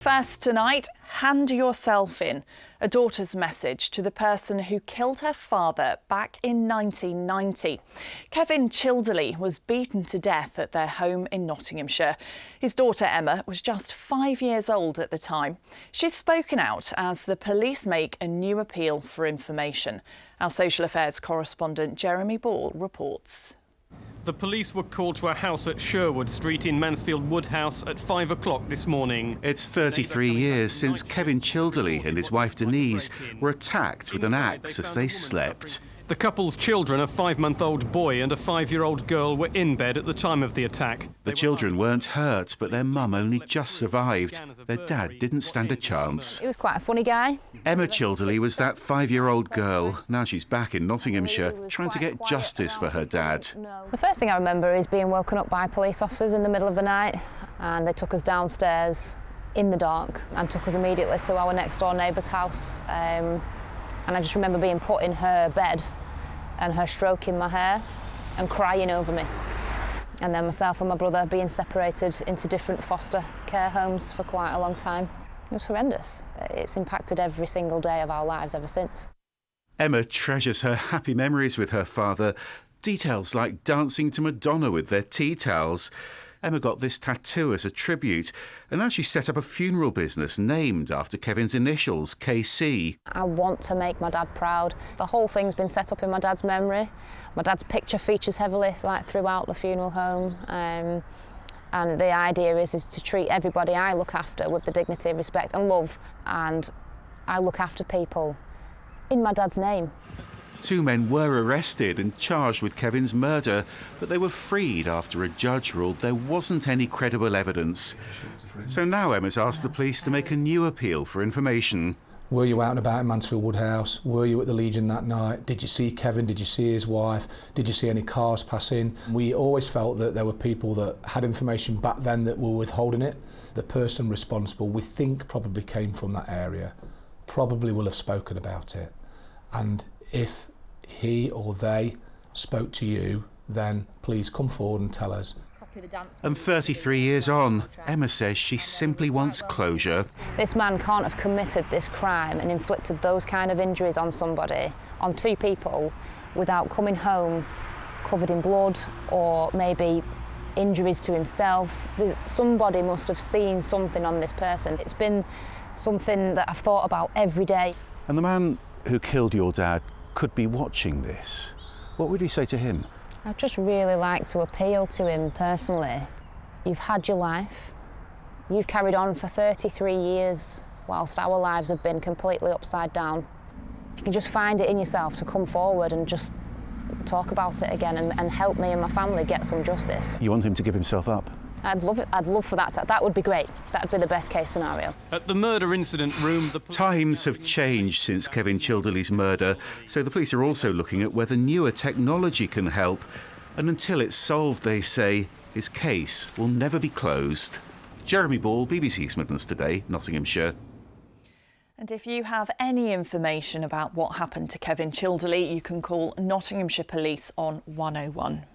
First tonight, hand yourself in. A daughter's message to the person who killed her father back in 1990. Kevin Childerley was beaten to death at their home in Nottinghamshire. His daughter Emma was just 5 years old at the time. She's spoken out as the police make a new appeal for information. Our social affairs correspondent Jeremy Ball reports. The police were called to a house at Sherwood Street in Mansfield Woodhouse at 5 o'clock this morning. It's 33 years since Kevin Childerley and his wife Denise were attacked with an axe as they slept. The couple's children, a 5-month-old boy and a 5-year-old girl, were in bed at the time of the attack. The children weren't hurt, but their mum only just survived. Their dad didn't stand a chance. He was quite a funny guy. Emma Childerley was that 5-year-old girl. Now she's back in Nottinghamshire, trying to get justice for her dad. The first thing I remember is being woken up by police officers in the middle of the night, and they took us downstairs in the dark and took us immediately to our next door neighbour's house. And I just remember being put in her bed and her stroking my hair and crying over me. And then myself and my brother being separated into different foster care homes for quite a long time. It was horrendous. It's impacted every single day of our lives ever since. Emma treasures her happy memories with her father. Details like dancing to Madonna with their tea towels. Emma got this tattoo as a tribute, and now she set up a funeral business named after Kevin's initials, KC. I want to make my dad proud. The whole thing's been set up in my dad's memory. My dad's picture features heavily throughout the funeral home. And the idea is to treat everybody I look after with the dignity, respect and love, and I look after people in my dad's name. 2 men were arrested and charged with Kevin's murder, but they were freed after a judge ruled there wasn't any credible evidence. So now Emma's asked the police to make a new appeal for information. Were you out and about in Mansfield Woodhouse? Were you at the Legion that night? Did you see Kevin? Did you see his wife? Did you see any cars passing? We always felt that there were people that had information back then that were withholding it. The person responsible, we think, probably came from that area, probably will have spoken about it. And if he or they spoke to you, then please come forward and tell us. And 33 years on, Emma says she simply wants closure. This man can't have committed this crime and inflicted those kind of injuries on somebody, on 2 people, without coming home covered in blood or maybe injuries to himself. Somebody must have seen something on this person. It's been something that I've thought about every day. And the man who killed your dad could be watching this. What would you say to him? I'd just really like to appeal to him personally. You've had your life. You've carried on for 33 years whilst our lives have been completely upside down. If you can just find it in yourself to come forward and just talk about it again and help me and my family get some justice. You want him to give himself up? I'd love it. I'd love for that. That would be great. That would be the best case scenario. At the murder incident room, Times have changed since Kevin Childerley's murder, so the police are also looking at whether newer technology can help. And until it's solved, they say, his case will never be closed. Jeremy Ball, BBC Midlands Today, Nottinghamshire. And if you have any information about what happened to Kevin Childerley, you can call Nottinghamshire Police on 101.